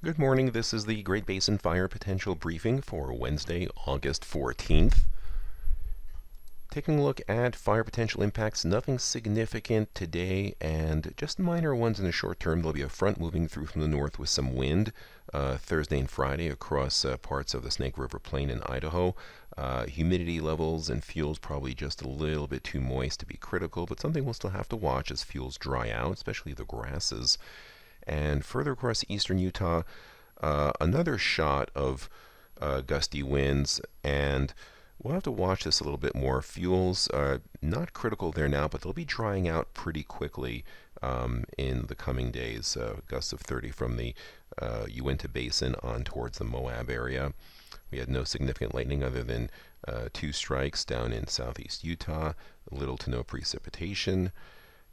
Good morning. This is the Great Basin Fire Potential Briefing for Wednesday, August 14th. Taking a look at fire potential impacts, nothing significant today and just minor ones in the short term. There'll be a front moving through from the north with some wind Thursday and Friday across parts of the Snake River Plain in Idaho. Humidity levels and fuels probably just a little bit too moist to be critical, but something we'll still have to watch as fuels dry out, especially the grasses. And further across eastern Utah, another shot of gusty winds, and we'll have to watch this a little bit more. Fuels are not critical there now, but they'll be drying out pretty quickly in the coming days. Gusts of 30 from the Uinta Basin on towards the Moab area. We had no significant lightning other than 2 strikes down in southeast Utah, little to no precipitation.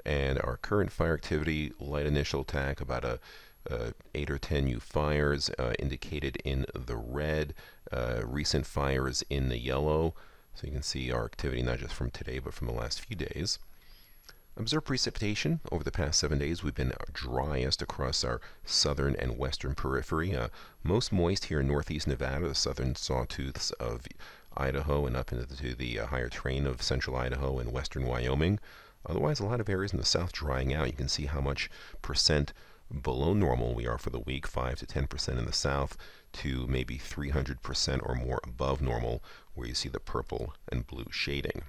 And our current fire activity, light initial attack, about a 8 or 10 new fires indicated in the red, recent fires in the yellow. So you can see our activity not just from today but from the last few days. Observed precipitation over the past 7 days. We've been driest across our southern and western periphery. Most moist here in northeast Nevada, the southern sawtooths of Idaho, and up into the higher terrain of central Idaho and western Wyoming. Otherwise, a lot of areas in the south drying out. You can see how much percent below normal we are for the week, 5 to 10% in the south to maybe 300% or more above normal, where you see the purple and blue shading.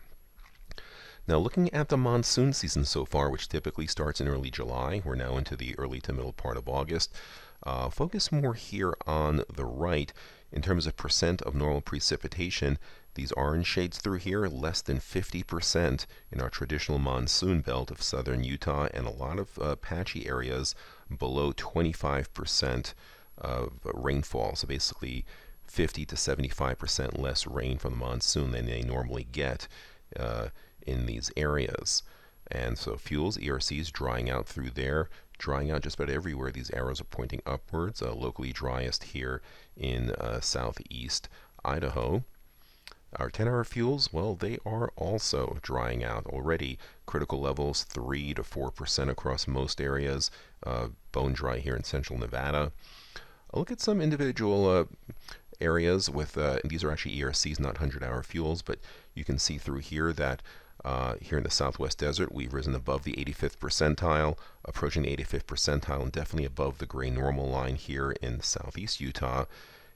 Now, looking at the monsoon season so far, which typically starts in early July, we're now into the early to middle part of August. Focus more here on the right in terms of percent of normal precipitation. These orange shades through here, less than 50% in our traditional monsoon belt of southern Utah, and a lot of patchy areas below 25% of rainfall. So basically 50 to 75% less rain from the monsoon than they normally get in these areas. And so fuels, ERCs drying out through there, drying out just about everywhere. These arrows are pointing upwards, locally driest here in southeast Idaho. Our 10-hour fuels, well, they are also drying out already. Critical levels 3 to 4% across most areas. Bone dry here in central Nevada. I'll look at some individual areas with, these are actually ERCs, not 100-hour fuels, but you can see through here that here in the southwest desert, we've risen above the 85th percentile, approaching the 85th percentile, and definitely above the gray normal line here in southeast Utah,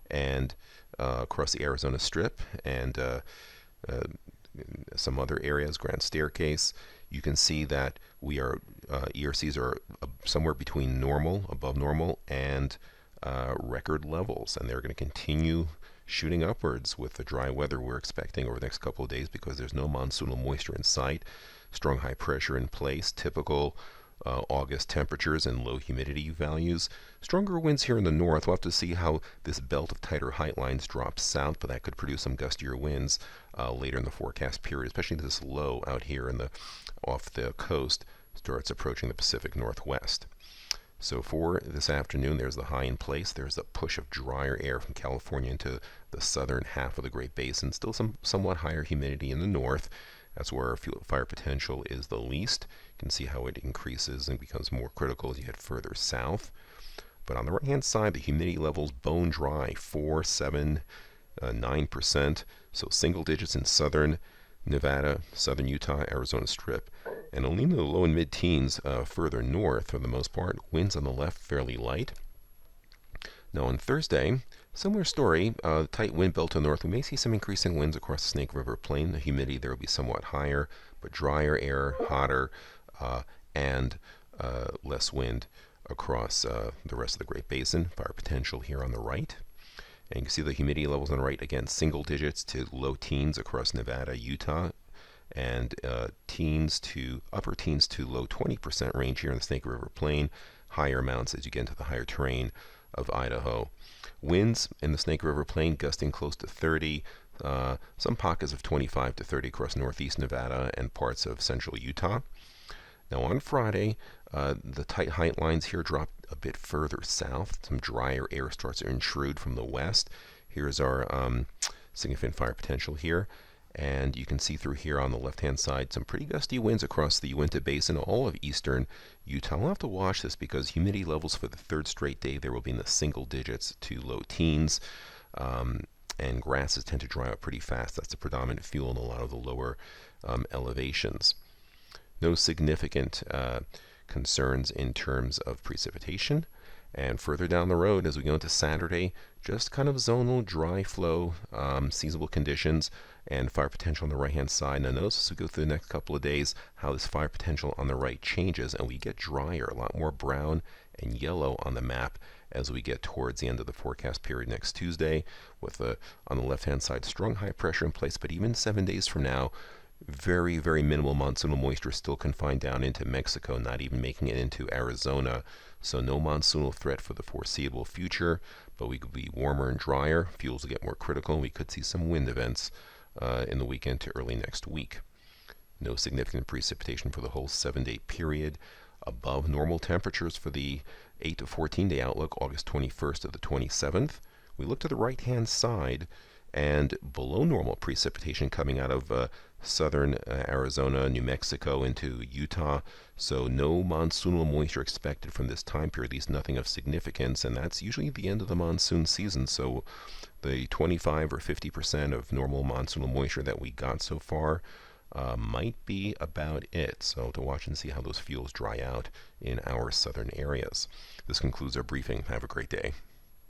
and across the Arizona Strip, and some other areas, Grand Staircase. You can see that we are ERCs are somewhere between normal, above normal, and record levels, and they're going to continue shooting upwards with the dry weather we're expecting over the next couple of days because there's no monsoonal moisture in sight, strong high pressure in place, typical August temperatures and low humidity values. Stronger winds here in the north. We'll have to see how this belt of tighter height lines drops south, but that could produce some gustier winds later in the forecast period, especially this low out here in off the coast starts approaching the Pacific Northwest. So for this afternoon, there's the high in place. There's a push of drier air from California into the southern half of the Great Basin. Still somewhat higher humidity in the north. That's where our fire potential is the least. You can see how it increases and becomes more critical as you head further south. But on the right-hand side, the humidity levels bone dry, 4, 7, 9%. So single digits in southern Nevada, southern Utah, Arizona Strip, and only in the low and mid-teens further north for the most part. Winds on the left fairly light. Now on Thursday, similar story, tight wind belt to the north. We may see some increasing winds across the Snake River Plain. The humidity there will be somewhat higher, but drier air, hotter, and less wind across the rest of the Great Basin. Fire potential here on the right. And you can see the humidity levels on the right, again, single digits to low teens across Nevada, Utah, and teens to upper teens to low 20% range here in the Snake River Plain. Higher amounts as you get into the higher terrain of Idaho. Winds in the Snake River Plain gusting close to 30, some pockets of 25 to 30 across northeast Nevada and parts of central Utah. Now on Friday, the tight height lines here drop a bit further south. Some drier air starts to intrude from the west. Here's our significant fire potential here. And you can see through here on the left-hand side some pretty gusty winds across the Uinta Basin, all of eastern Utah. We'll have to watch this because humidity levels for the third straight day there will be in the single digits to low teens. And grasses tend to dry out pretty fast. That's the predominant fuel in a lot of the lower elevations. No significant concerns in terms of precipitation. And further down the road, as we go into Saturday, just kind of zonal dry flow, seasonable conditions, and fire potential on the right-hand side. Now notice as we go through the next couple of days how this fire potential on the right changes, and we get drier, a lot more brown and yellow on the map as we get towards the end of the forecast period next Tuesday, with on the left-hand side strong high pressure in place. But even 7 days from now, very, very minimal monsoonal moisture still confined down into Mexico, not even making it into Arizona. So no monsoonal threat for the foreseeable future, but we could be warmer and drier. Fuels will get more critical, and we could see some wind events in the weekend to early next week. No significant precipitation for the whole 7-day period. Above normal temperatures for the 8 to 14-day outlook, August 21st to the 27th. We look to the right-hand side, and below normal precipitation coming out of southern Arizona, New Mexico into Utah. So no monsoonal moisture expected from this time period, at least nothing of significance, and that's usually the end of the monsoon season. So the 25 or 50% of normal monsoonal moisture that we got so far might be about it. So to watch and see how those fuels dry out in our southern areas. This concludes our briefing. Have a great day.